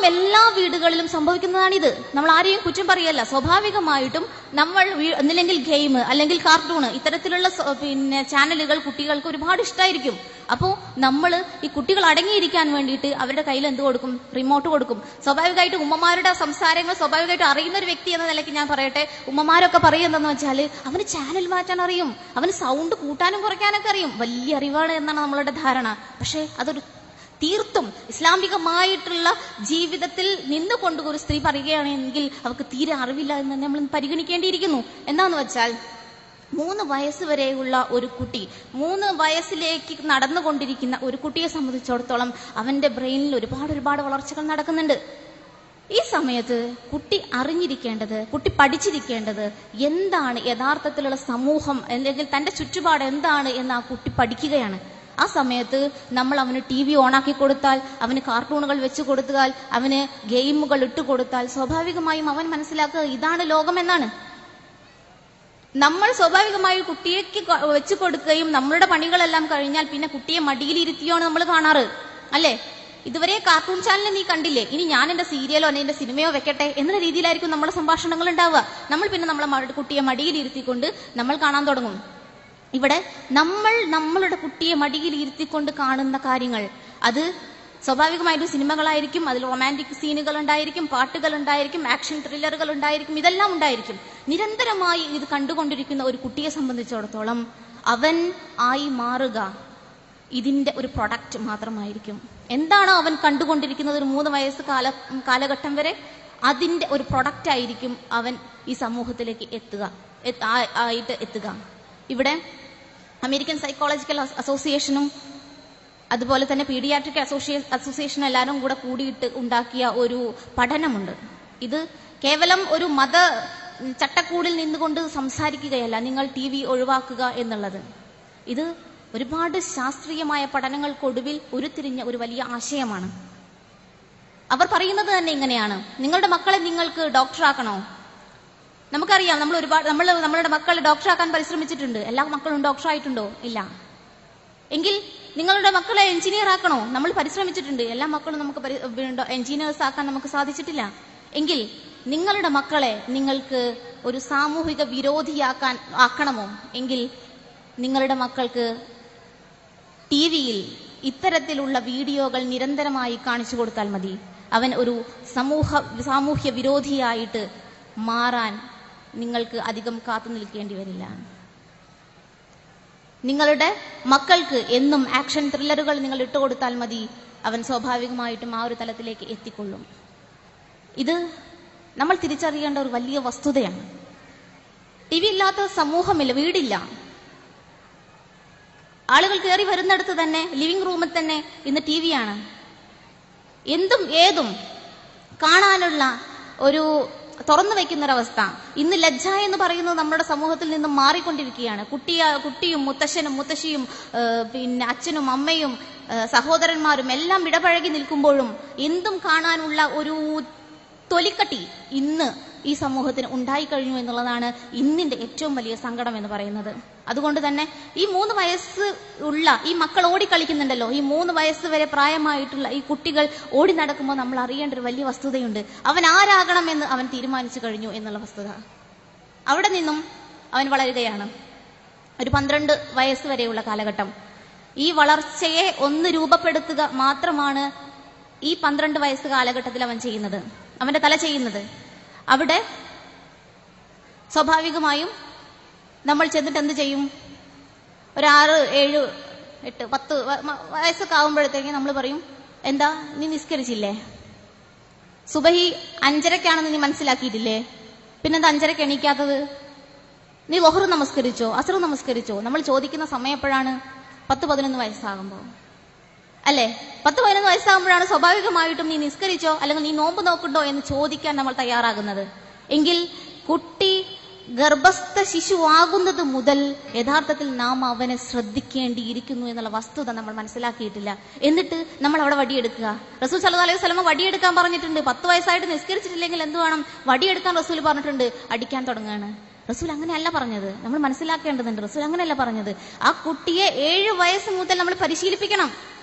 എല്ലാ വീടുകളിലും സംഭവിക്കുന്നതാണിത്. നമ്മൾ ആരെയും കുറ്റം പറയല്ല. സ്വാഭാവികമായിട്ടും നമ്മൾ ഒന്നില്ലെങ്കിൽ ഗെയിം അല്ലെങ്കിൽ കാർട്ടൂണ് ഇത്തരത്തിലുള്ള ചാനലുകൾ കുട്ടികൾക്ക് ഒരുപാട് ഇഷ്ടമായിരിക്കും. അപ്പോൾ നമ്മൾ ഈ കുട്ടികൾ അടങ്ങിയിരിക്കാൻ വേണ്ടിയിട്ട് അവരുടെ കയ്യിൽ എന്ത് കൊടുക്കും? റിമോട്ട് കൊടുക്കും. സ്വാഭാവികമായിട്ട് ഉമ്മമാരുടെ സംസാരങ്ങൾ സ്വാഭാവികമായിട്ട് അറിയുന്ന ഒരു വ്യക്തി എന്ന നിലയ്ക്ക് ഞാൻ പറയട്ടെ, ഉമ്മമാരൊക്കെ പറയുന്നതെന്ന് വെച്ചാൽ അവന് ചാനൽ മാറ്റാൻ അറിയും, അവന് സൗണ്ട് കൂട്ടാനും കുറയ്ക്കാനൊക്കെ അറിയും. വലിയ അറിവാണ് എന്നാണ് നമ്മളുടെ ധാരണ. പക്ഷേ അതൊരു തീർത്തും ഇസ്ലാമികമായിട്ടുള്ള ജീവിതത്തിൽ നിന്നുകൊണ്ട് ഒരു സ്ത്രീ പറയുകയാണെങ്കിൽ അവർക്ക് തീരെ അറിവില്ല എന്ന് തന്നെ നമ്മൾ പരിഗണിക്കേണ്ടിയിരിക്കുന്നു. എന്താന്ന് വെച്ചാൽ 3 വയസ്സ് വരെയുള്ള ഒരു കുട്ടി, 3 വയസ്സിലേക്ക് നടന്നുകൊണ്ടിരിക്കുന്ന ഒരു കുട്ടിയെ സംബന്ധിച്ചിടത്തോളം അവന്റെ ബ്രെയിനിൽ ഒരുപാട് വളർച്ചകൾ നടക്കുന്നുണ്ട്. ഈ സമയത്ത് കുട്ടി അറിഞ്ഞിരിക്കേണ്ടത്, കുട്ടി പഠിച്ചിരിക്കേണ്ടത് എന്താണ് യഥാർത്ഥത്തിലുള്ള സമൂഹം അല്ലെങ്കിൽ തന്റെ ചുറ്റുപാട് എന്താണ് എന്ന് ആ കുട്ടി പഠിക്കുകയാണ്. ആ സമയത്ത് നമ്മൾ അവന് TV ഓണാക്കി കൊടുത്താൽ, അവന് കാർട്ടൂണുകൾ വെച്ചു കൊടുത്താൽ, അവന് ഗെയിമുകൾ ഇട്ടുകൊടുത്താൽ സ്വാഭാവികമായും അവൻ മനസ്സിലാക്കുക ഇതാണ് ലോകം എന്നാണ്. നമ്മൾ സ്വാഭാവികമായി കുട്ടിയേക്ക് വെച്ചു കൊടുക്കുകയും നമ്മളുടെ പണികളെല്ലാം കഴിഞ്ഞാൽ പിന്നെ കുട്ടിയെ മടിയിലിരുത്തിയാണ് നമ്മൾ കാണാറ്, അല്ലെ? ഇതുവരെ കാർട്ടൂൺ ചാനൽ നീ കണ്ടില്ലേ, ഇനി ഞാൻ എന്റെ സീരിയലോ എന്റെ സിനിമയോ വെക്കട്ടെ എന്ന രീതിയിലായിരിക്കും നമ്മുടെ സംഭാഷണങ്ങൾ ഉണ്ടാവുക. നമ്മൾ പിന്നെ നമ്മളെ കുട്ടിയെ മടിയിലിരുത്തിക്കൊണ്ട് നമ്മൾ കാണാൻ തുടങ്ങും. ഇവിടെ നമ്മളുടെ കുട്ടിയെ മടിയിൽ ഇരുത്തിക്കൊണ്ട് കാണുന്ന കാര്യങ്ങൾ അത് സ്വാഭാവികമായിട്ടും സിനിമകളായിരിക്കും. അതിൽ റൊമാൻറ്റിക് സീനുകൾ ഉണ്ടായിരിക്കും, പാട്ടുകൾ ഉണ്ടായിരിക്കും, ആക്ഷൻ ത്രില്ലറുകൾ ഉണ്ടായിരിക്കും, ഇതെല്ലാം ഉണ്ടായിരിക്കും. നിരന്തരമായി ഇത് കണ്ടുകൊണ്ടിരിക്കുന്ന ഒരു കുട്ടിയെ സംബന്ധിച്ചിടത്തോളം അവൻ ആയി മാറുക ഇതിന്റെ ഒരു പ്രൊഡക്റ്റ് മാത്രമായിരിക്കും. എന്താണോ അവൻ കണ്ടുകൊണ്ടിരിക്കുന്നത് ഒരു 3 വയസ്സ് കാലഘട്ടം വരെ, അതിന്റെ ഒരു പ്രൊഡക്റ്റ് ആയിരിക്കും അവൻ ഈ സമൂഹത്തിലേക്ക് എത്തുക. ഇവിടെ അമേരിക്കൻ സൈക്കോളജിക്കൽ അസോസിയേഷനും അതുപോലെ തന്നെ പീഡിയാട്രിക് അസോസിയേഷനും എല്ലാവരും കൂടെ കൂടിയിട്ട് ഉണ്ടാക്കിയ ഒരു പഠനമുണ്ട്. ഇത് കേവലം ഒരു മത ചട്ടക്കൂടിൽ നിന്നുകൊണ്ട് സംസാരിക്കുകയല്ല നിങ്ങൾ TV ഒഴിവാക്കുക എന്നുള്ളത്. ഇത് ഒരുപാട് ശാസ്ത്രീയമായ പഠനങ്ങൾക്കൊടുവിൽ ഉരുത്തിരിഞ്ഞ ഒരു വലിയ ആശയമാണ്. അവർ പറയുന്നത് തന്നെ ഇങ്ങനെയാണ്: നിങ്ങളുടെ മക്കളെ നിങ്ങൾക്ക് ഡോക്ടറാക്കണോ? നമുക്കറിയാം, നമ്മളുടെ മക്കളെ ഡോക്ടറാക്കാൻ പരിശ്രമിച്ചിട്ടുണ്ട്. എല്ലാ മക്കളും ഡോക്ടറായിട്ടുണ്ടോ? ഇല്ല. എങ്കിൽ നിങ്ങളുടെ മക്കളെ എഞ്ചിനീയർ ആക്കണോ? നമ്മൾ പരിശ്രമിച്ചിട്ടുണ്ട്. എല്ലാ മക്കളും നമുക്ക് എഞ്ചിനീയേഴ്സ് ആക്കാൻ നമുക്ക് സാധിച്ചിട്ടില്ല. എങ്കിൽ നിങ്ങളുടെ മക്കളെ നിങ്ങൾക്ക് ഒരു സാമൂഹിക ആക്കണമോ? എങ്കിൽ നിങ്ങളുടെ മക്കൾക്ക് TV-യിൽ ഇത്തരത്തിലുള്ള വീഡിയോകൾ നിരന്തരമായി കാണിച്ചു കൊടുത്താൽ മതി. അവൻ ഒരു സാമൂഹ്യ വിരോധിയായിട്ട് മാറാൻ നിങ്ങൾക്ക് അധികം കാത്തു നിൽക്കേണ്ടി വരില്ല. നിങ്ങളുടെ മക്കൾക്ക് എന്നും ആക്ഷൻ ത്രില്ലറുകൾ നിങ്ങൾ ഇട്ടുകൊടുത്താൽ മതി, അവൻ സ്വാഭാവികമായിട്ടും ആ ഒരു തലത്തിലേക്ക് എത്തിക്കൊള്ളും. ഇത് നമ്മൾ തിരിച്ചറിയേണ്ട ഒരു വലിയ വസ്തുതയാണ്. TV ഇല്ലാത്ത സമൂഹമില്ല, വീടില്ല. ആളുകൾ കയറി വരുന്നിടത്ത് തന്നെ ലിവിംഗ് റൂമിൽ തന്നെ ഇന്ന് TV-യാണ്. എന്തും ഏതും കാണാനുള്ള ഒരു തുറന്നു വയ്ക്കുന്നൊരവസ്ഥ. ഇന്ന് ലജ്ജ എന്ന് പറയുന്നത് നമ്മുടെ സമൂഹത്തിൽ നിന്നും മാറിക്കൊണ്ടിരിക്കുകയാണ്. കുട്ടിയും മുത്തശ്ശനും മുത്തശ്ശിയും അച്ഛനും അമ്മയും സഹോദരന്മാരും എല്ലാം ഇടപഴകി നിൽക്കുമ്പോഴും എന്തും കാണാനുള്ള ഒരു തൊലിക്കട്ടി ഇന്ന് ഈ സമൂഹത്തിന് ഉണ്ടായിക്കഴിഞ്ഞു എന്നുള്ളതാണ് ഇന്നിന്റെ ഏറ്റവും വലിയ സങ്കടം എന്ന് പറയുന്നത്. അതുകൊണ്ട് തന്നെ ഈ 3 വയസ്സ് ഉള്ള ഈ മക്കൾ ഓടിക്കളിക്കുന്നുണ്ടല്ലോ, ഈ 3 വയസ്സ് വരെ പ്രായമായിട്ടുള്ള ഈ കുട്ടികൾ ഓടി നടക്കുമ്പോൾ നമ്മൾ അറിയേണ്ട ഒരു വലിയ വസ്തുതയുണ്ട്. അവൻ ആരാകണമെന്ന് അവൻ തീരുമാനിച്ചു കഴിഞ്ഞു എന്നുള്ള വസ്തുത. അവിടെ നിന്നും അവൻ വളരുകയാണ്. ഒരു 12 വയസ്സ് വരെയുള്ള കാലഘട്ടം. ഈ വളർച്ചയെ ഒന്ന് രൂപപ്പെടുത്തുക മാത്രമാണ് ഈ 12 വയസ്സ് കാലഘട്ടത്തിൽ അവൻ ചെയ്യുന്നത്, അവന്റെ തല ചെയ്യുന്നത്. അവിടെ സ്വാഭാവികമായും നമ്മൾ ചെന്നിട്ട് എന്ത് ചെയ്യും? ഒരു 6, 7, 8, 10 വയസ്സൊക്കെ ആകുമ്പോഴത്തേക്ക് നമ്മൾ പറയും, എന്താ നീ നിസ്കരിച്ചില്ലേ? സുബഹി 5:30-ക്കാണെന്ന് നീ മനസ്സിലാക്കിയിട്ടില്ലേ? പിന്നെന്താ 5:30-ക്ക് എണീക്കാത്തത്? നീ ളുഹർ നമസ്കരിച്ചോ? അസ്ർ നമസ്കരിച്ചോ? നമ്മൾ ചോദിക്കുന്ന സമയം എപ്പോഴാണ്? 10-11 വയസ്സാകുമ്പോൾ, അല്ലെ? 10-11 വയസ്സാകുമ്പോഴാണ് സ്വാഭാവികമായിട്ടും നീ നിസ്കരിച്ചോ അല്ലെങ്കിൽ നീ നോമ്പ് നോക്കുന്നുണ്ടോ എന്ന് ചോദിക്കാൻ നമ്മൾ തയ്യാറാകുന്നത്. എങ്കിൽ കുട്ടി ഗർഭസ്ഥ ശിശുവാകുന്നത് മുതൽ യഥാർത്ഥത്തിൽ നാം അവനെ ശ്രദ്ധിക്കേണ്ടിയിരിക്കുന്നു എന്നുള്ള വസ്തുത നമ്മൾ മനസ്സിലാക്കിയിട്ടില്ല. എന്നിട്ട് നമ്മൾ അവിടെ വടിയെടുക്കുക. റസൂൽ സല്ലല്ലാഹു അലൈഹി വസല്ലം വടിയെടുക്കാൻ പറഞ്ഞിട്ടുണ്ട്. 10 വയസ്സായിട്ട് നിസ്കരിച്ചിട്ടില്ലെങ്കിൽ എന്ത് വേണം? വടിയെടുക്കാൻ റസൂൽ പറഞ്ഞിട്ടുണ്ട്. അടിക്കാൻ തുടങ്ങുകയാണ്. റസൂൽ അങ്ങനെയല്ല പറഞ്ഞത്. നമ്മൾ മനസ്സിലാക്കേണ്ടതുണ്ട്. റസൂൽ അങ്ങനെയല്ല പറഞ്ഞത്. ആ കുട്ടിയെ 7 വയസ്സ് മുതൽ നമ്മൾ പരിശീലിപ്പിക്കണം.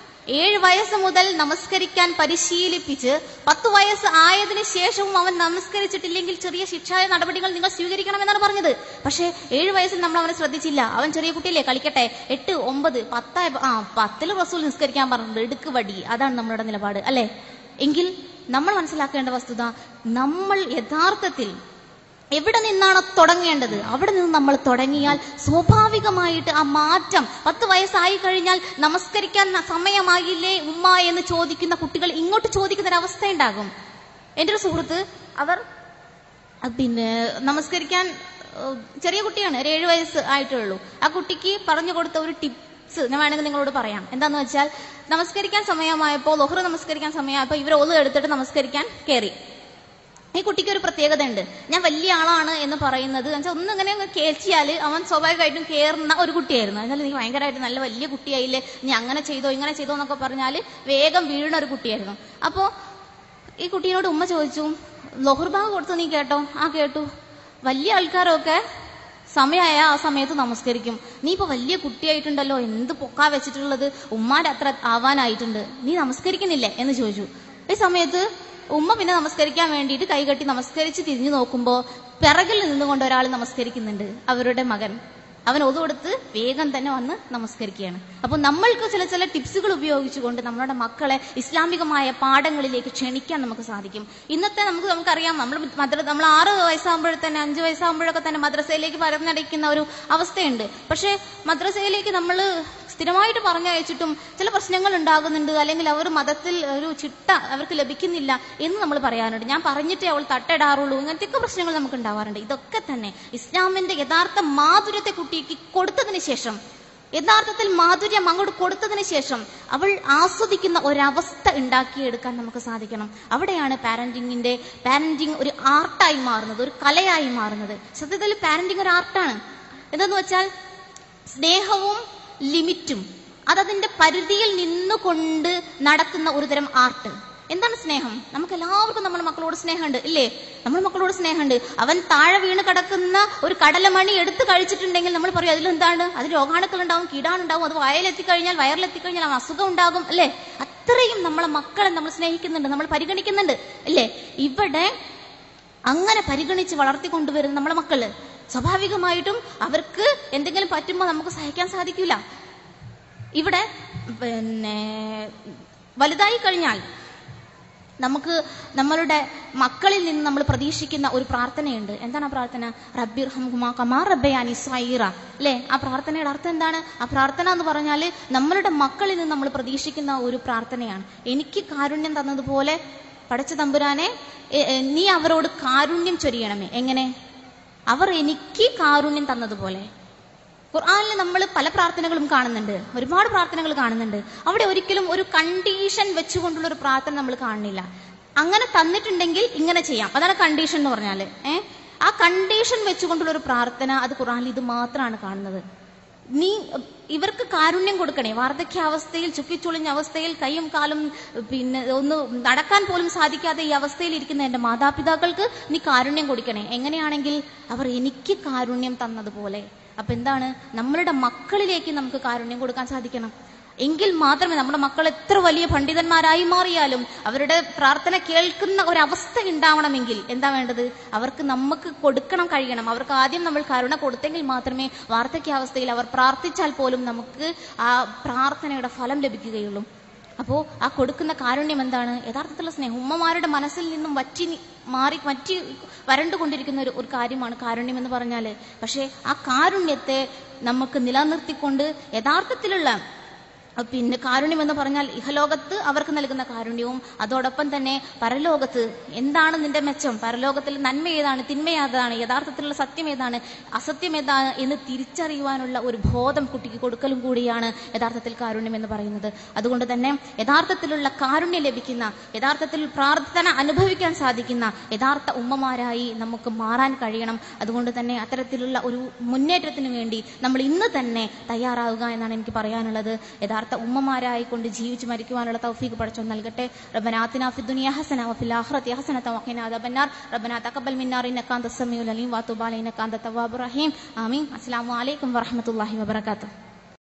7 വയസ്സ് മുതൽ നമസ്കരിക്കാൻ പരിശീലിപ്പിച്ച് 10 വയസ്സ് ആയതിനു ശേഷവും അവൻ നമസ്കരിച്ചിട്ടില്ലെങ്കിൽ ചെറിയ ശിക്ഷായ നടപടികൾ നിങ്ങൾ സ്വീകരിക്കണമെന്നാണ് പറഞ്ഞത്. പക്ഷേ 7 വയസ്സിൽ നമ്മൾ അവനെ ശ്രദ്ധിച്ചില്ല. അവൻ ചെറിയ കുട്ടിയല്ലേ, കളിക്കട്ടെ. 8, 9, 10 റസൂൽ നിസ്കരിക്കാൻ പറഞ്ഞിട്ടുണ്ട്, എടുക്ക് വടി. അതാണ് നമ്മളുടെ നിലപാട്, അല്ലെ? എങ്കിൽ നമ്മൾ മനസ്സിലാക്കേണ്ട വസ്തുത, നമ്മൾ യഥാർത്ഥത്തിൽ എവിടെ നിന്നാണ് തുടങ്ങേണ്ടത് അവിടെ നിന്ന് നമ്മൾ തുടങ്ങിയാൽ സ്വാഭാവികമായിട്ട് ആ മാറ്റം. 10 വയസ്സായി കഴിഞ്ഞാൽ നമസ്കരിക്കാൻ സമയമായില്ലേ ഉമ്മ എന്ന് ചോദിക്കുന്ന കുട്ടികൾ ഇങ്ങോട്ട് ചോദിക്കുന്ന ഒരു അവസ്ഥ ഉണ്ടാകും. എൻ്റെ ഒരു സുഹൃത്ത്, അവർ നമസ്കരിക്കാൻ ചെറിയ കുട്ടിയാണ്, ഒരു 7 വയസ്സ് ആയിട്ടുള്ളൂ. ആ കുട്ടിക്ക് പറഞ്ഞു കൊടുത്ത ഒരു ടിപ്സ് ഞാൻ വേണമെങ്കിൽ നിങ്ങളോട് പറയാം. എന്താന്ന് വെച്ചാൽ, നമസ്കരിക്കാൻ സമയമായപ്പോൾ, ളുഹ്ർ നമസ്കരിക്കാൻ സമയമായപ്പോൾ ഇവർ ഒളു എടുത്തിട്ട് നമസ്കരിക്കാൻ കയറി. ഈ കുട്ടിക്ക് ഒരു പ്രത്യേകത ഉണ്ട്. ഞാൻ വലിയ ആളാണ് എന്ന് പറയുന്നത് ഒന്നിങ്ങനെ കേൾച്ചിയാൽ അവൻ സ്വാഭാവികമായിട്ടും കയറുന്ന ഒരു കുട്ടിയായിരുന്നു. എന്നാൽ നീ ഭയങ്കരമായിട്ട് നല്ല വലിയ കുട്ടിയായില്ലേ, നീ അങ്ങനെ ചെയ്തോ ഇങ്ങനെ ചെയ്തോ എന്നൊക്കെ പറഞ്ഞാൽ വേഗം വീഴുന്ന ഒരു കുട്ടിയായിരുന്നു. അപ്പോൾ ഈ കുട്ടീനോട് ഉമ്മ ചോദിച്ചു, ളുഹ്ർ ബാങ്ക് കൊടുത്തു നീ കേട്ടോ? ആ കേട്ടു. വലിയ ആൾക്കാരൊക്കെ സമയമായ ആ സമയത്ത് നമസ്കരിക്കും, നീ ഇപ്പൊ വലിയ കുട്ടിയായിട്ടുണ്ടല്ലോ, എന്ത് പൊക്കാ വെച്ചിട്ടുള്ളത്, ഉമ്മാന്റെ അത്ര ആവാനായിട്ടുണ്ട്, നീ നമസ്കരിക്കുന്നില്ലേ എന്ന് ചോദിച്ചു. ഈ സമയത്ത് ഉമ്മ പിന്നെ നമസ്കരിക്കാൻ വേണ്ടിയിട്ട് കൈകെട്ടി നമസ്കരിച്ച് തിരിഞ്ഞു നോക്കുമ്പോ പിറകിൽ നിന്നുകൊണ്ട് ഒരാൾ നമസ്കരിക്കുന്നുണ്ട്, അവരുടെ മകൻ. അവൻ ഒതു കൊടുത്ത് വേഗം തന്നെ വന്ന് നമസ്കരിക്കുകയാണ്. അപ്പൊ നമ്മൾക്ക് ചില ടിപ്സുകൾ ഉപയോഗിച്ചുകൊണ്ട് നമ്മുടെ മക്കളെ ഇസ്ലാമികമായ പാഠങ്ങളിലേക്ക് ക്ഷണിക്കാൻ നമുക്ക് സാധിക്കും. ഇന്നത്തെ നമുക്കറിയാം, നമ്മൾ 6 വയസ്സാകുമ്പോഴേ തന്നെ 5 വയസ്സാകുമ്പോഴൊക്കെ തന്നെ മദ്രസയിലേക്ക് പറഞ്ഞയക്കുന്ന ഒരു അവസ്ഥയുണ്ട്. പക്ഷെ മദ്രസയിലേക്ക് നമ്മൾ സ്ഥിരമായിട്ട് പറഞ്ഞയച്ചിട്ടും ചില പ്രശ്നങ്ങൾ ഉണ്ടാകുന്നുണ്ട്, അല്ലെങ്കിൽ അവർ മതത്തിൽ ഒരു ചിട്ട അവർക്ക് ലഭിക്കുന്നില്ല എന്ന് നമ്മൾ പറയാറുണ്ട്. ഞാൻ പറഞ്ഞിട്ടേ അവൾ തട്ടിടാറുള്ളൂ, ഇങ്ങനത്തെയൊക്കെ പ്രശ്നങ്ങൾ നമുക്ക് ഉണ്ടാവാറുണ്ട്. ഇതൊക്കെ തന്നെ ഇസ്ലാമിന്റെ യഥാർത്ഥ മാധുര്യത്തെ കുട്ടിക്ക് കൊടുത്തതിന് ശേഷം, യഥാർത്ഥത്തിൽ മാധുര്യം അങ്ങോട്ട് കൊടുത്തതിന് ശേഷം അവൾ ആസ്വദിക്കുന്ന ഒരവസ്ഥ ഉണ്ടാക്കിയെടുക്കാൻ നമുക്ക് സാധിക്കണം. അവിടെയാണ് പാരന്റിങ് ഒരു ആർട്ടായി മാറുന്നത്, ഒരു കലയായി മാറുന്നത്. സത്യത്തിൽ പാരന്റിങ് ഒരു ആർട്ടാണ്. എന്താന്ന് വെച്ചാൽ സ്നേഹവും ലിമിറ്റും അതതിന്റെ പരിധിയിൽ നിന്നുകൊണ്ട് നടത്തുന്ന ഒരു തരം ആർട്ട്. എന്താണ് സ്നേഹം? നമുക്ക് എല്ലാവർക്കും നമ്മുടെ മക്കളോട് സ്നേഹമുണ്ട്, ഇല്ലേ? നമ്മുടെ മക്കളോട് സ്നേഹമുണ്ട്. അവൻ താഴെ വീണ് കിടക്കുന്ന ഒരു കടലമണി എടുത്ത് കഴിച്ചിട്ടുണ്ടെങ്കിൽ നമ്മൾ പറയും അതിലെന്താണ്, അതിൽ രോഗാണുക്കൾ ഉണ്ടാവും, കീടാണുണ്ടാവും, അത് വയറിലെത്തിക്കഴിഞ്ഞാൽ അവൻ അസുഖം ഉണ്ടാകും, അല്ലേ? അത്രയും നമ്മളെ മക്കളെ നമ്മൾ സ്നേഹിക്കുന്നുണ്ട്, നമ്മൾ പരിഗണിക്കുന്നുണ്ട്, അല്ലേ? ഇവിടെ അങ്ങനെ പരിഗണിച്ച് വളർത്തിക്കൊണ്ടുവരുന്ന നമ്മളെ മക്കള് സ്വാഭാവികമായിട്ടും അവർക്ക് എന്തെങ്കിലും പറ്റുമ്പോൾ നമുക്ക് സഹിക്കാൻ സാധിക്കില്ല. ഇവിടെ വലുതായി കഴിഞ്ഞാൽ നമുക്ക് നമ്മളുടെ മക്കളിൽ നിന്ന് നമ്മൾ പ്രതീക്ഷിക്കുന്ന ഒരു പ്രാർത്ഥനയുണ്ട്. എന്താണ് ആ പ്രാർത്ഥന? റബ്ബിർഹംഹുമാ കമാ റബ്ബയാനി സ്വഗീറ, അല്ലേ? ആ പ്രാർത്ഥനയുടെ അർത്ഥം എന്താണ്? ആ പ്രാർത്ഥന എന്ന് പറഞ്ഞാൽ നമ്മളുടെ മക്കളിൽ നിന്ന് നമ്മൾ പ്രതീക്ഷിക്കുന്ന ഒരു പ്രാർത്ഥനയാണ്. എനിക്ക് കാരുണ്യം തന്നതുപോലെ പടച്ച തമ്പുരാനെ നീ അവരോട് കാരുണ്യം ചൊരിയണമേ. എങ്ങനെ? അവർ എനിക്ക് കാരുണ്യം തന്നതുപോലെ. ഖുർആനിൽ നമ്മൾ പല പ്രാർത്ഥനകളും കാണുന്നുണ്ട്, ഒരുപാട് പ്രാർത്ഥനകൾ കാണുന്നുണ്ട്. അവിടെ ഒരിക്കലും ഒരു കണ്ടീഷൻ വെച്ചുകൊണ്ടുള്ള ഒരു പ്രാർത്ഥന നമ്മൾ കാണുന്നില്ല. അങ്ങനെ തന്നിട്ടുണ്ടെങ്കിൽ ഇങ്ങനെ ചെയ്യാം, അതാണ് കണ്ടീഷൻ എന്ന് പറഞ്ഞാല്. ആ കണ്ടീഷൻ വെച്ചുകൊണ്ടുള്ള ഒരു പ്രാർത്ഥന അത് ഖുർആനിൽ ഇത് മാത്രമാണ് കാണുന്നത്. നീ ഇവർക്ക് കാരുണ്യം കൊടുക്കണേ. വാർദ്ധക്യാവസ്ഥയിൽ ചുക്കിച്ചുളിഞ്ഞ അവസ്ഥയിൽ കൈയും കാലും ഒന്ന് നടക്കാൻ പോലും സാധിക്കാതെ ഈ അവസ്ഥയിൽ ഇരിക്കുന്ന എന്റെ മാതാപിതാക്കൾക്ക് നീ കാരുണ്യം കൊടുക്കണേ. എങ്ങനെയാണെങ്കിൽ അവർ എനിക്ക് കാരുണ്യം തന്നതുപോലെ. അപ്പൊ എന്താണ്? നമ്മളുടെ മക്കളിലേക്ക് നമുക്ക് കാരുണ്യം കൊടുക്കാൻ സാധിക്കണം. എങ്കിൽ മാത്രമേ നമ്മുടെ മക്കൾ എത്ര വലിയ പണ്ഡിതന്മാരായി മാറിയാലും അവരുടെ പ്രാർത്ഥന കേൾക്കുന്ന ഒരവസ്ഥ ഉണ്ടാവണമെങ്കിൽ എന്താ വേണ്ടത്? അവർക്ക് നമുക്ക് കൊടുക്കണം കഴിയണം. അവർക്ക് ആദ്യം നമ്മൾ കരുണ കൊടുത്തെങ്കിൽ മാത്രമേ വാർദ്ധക്യാവസ്ഥയിൽ അവർ പ്രാർത്ഥിച്ചാൽ പോലും നമുക്ക് ആ പ്രാർത്ഥനയുടെ ഫലം ലഭിക്കുകയുള്ളൂ. അപ്പോ ആ കൊടുക്കുന്ന കാരുണ്യം എന്താണ്? യഥാർത്ഥത്തിലുള്ള സ്നേഹം. ഉമ്മമാരുടെ മനസ്സിൽ നിന്നും വറ്റി വരണ്ടുകൊണ്ടിരിക്കുന്ന ഒരു കാര്യമാണ് കാരുണ്യം എന്ന് പറഞ്ഞാല്. പക്ഷെ ആ കാരുണ്യത്തെ നമുക്ക് നിലനിർത്തിക്കൊണ്ട് യഥാർത്ഥത്തിലുള്ള കാരുണ്യം എന്ന് പറഞ്ഞാൽ ഇഹലോകത്ത് അവർക്ക് നൽകുന്ന കാരുണ്യവും അതോടൊപ്പം തന്നെ പരലോകത്ത് എന്താണ് നിന്റെ മെച്ചം, പരലോകത്തിൽ നന്മ ഏതാണ്, തിന്മ ഏതാണ്, യഥാർത്ഥത്തിലുള്ള സത്യം ഏതാണ്, അസത്യം ഏതാണ് എന്ന് തിരിച്ചറിയുവാനുള്ള ഒരു ബോധം കുട്ടിക്ക് കൊടുക്കലും കൂടിയാണ് യഥാർത്ഥത്തിൽ കാരുണ്യം എന്ന് പറയുന്നത്. അതുകൊണ്ട് തന്നെ യഥാർത്ഥത്തിലുള്ള കാരുണ്യം ലഭിക്കുന്ന, യഥാർത്ഥത്തിൽ പ്രാർത്ഥന അനുഭവിക്കാൻ സാധിക്കുന്ന യഥാർത്ഥ ഉമ്മമാരായി നമുക്ക് മാറാൻ കഴിയണം. അതുകൊണ്ട് തന്നെ അത്തരത്തിലുള്ള ഒരു മുന്നേറ്റത്തിന് വേണ്ടി നമ്മൾ ഇന്ന് തന്നെ തയ്യാറാവുക എന്നാണ് എനിക്ക് പറയാനുള്ളത്. യഥാർത്ഥ ഉമ്മമാരായിക്കൊണ്ട് ജീവിച്ചു മരിക്കുവാനുള്ള തൗഫീഖ് പടച്ചോൻ നൽകട്ടെ. റബ്ബനാ ആതിനാ ഫിദ്ദുനിയാ ഹസന വഫിൽ ആഖിറതി ഹസനത വഖിനാ അദാബന്നാർ. റബ്ബനാ തഖബ്ബൽ മിന്നാ ഇന്നക അൻതസ് സമീഉൽ അലീം വതുബ് അലൈനാ ഇന്നക അൻതത് തവ്വാബുർ റഹീം. ആമീൻ. അസ്സലാമു അലൈക്കും വറഹ്മത്തുള്ളാഹി വബറകാതുഹു.